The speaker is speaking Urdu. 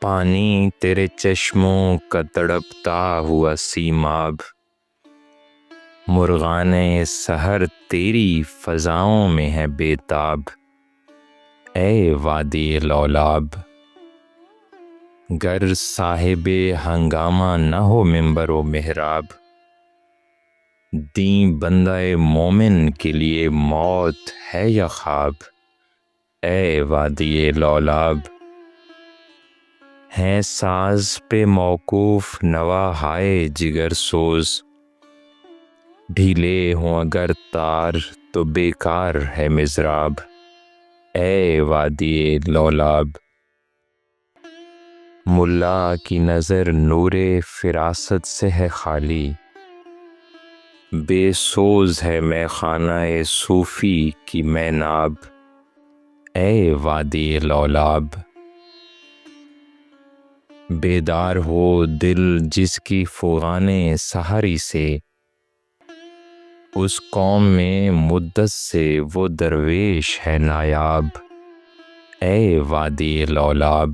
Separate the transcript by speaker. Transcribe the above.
Speaker 1: پانی تیرے چشموں کا تڑپتا ہوا سیماب، مرغان سحر تیری فضاؤں میں ہے بے تاب، اے وادی لولاب۔ گر صاحب ہنگامہ نہ ہو ممبر و محراب، دیں بندہ مومن کے لیے موت ہے یا خواب، اے وادی لولاب۔ ہیں ساز پہ موقوف نوا ہائے جگر سوز، ڈھیلے ہوں اگر تار تو بیکار ہے مضراب، اے وادی لولاب۔ ملا کی نظر نور فراست سے ہے خالی، بے سوز ہے مے خانہ صوفی کی مے ناب، اے وادی لولاب۔ بیدار ہو دل جس کی فغان سحری سے، اس قوم میں مدت سے وہ درویش ہے نایاب، اے وادی لولاب۔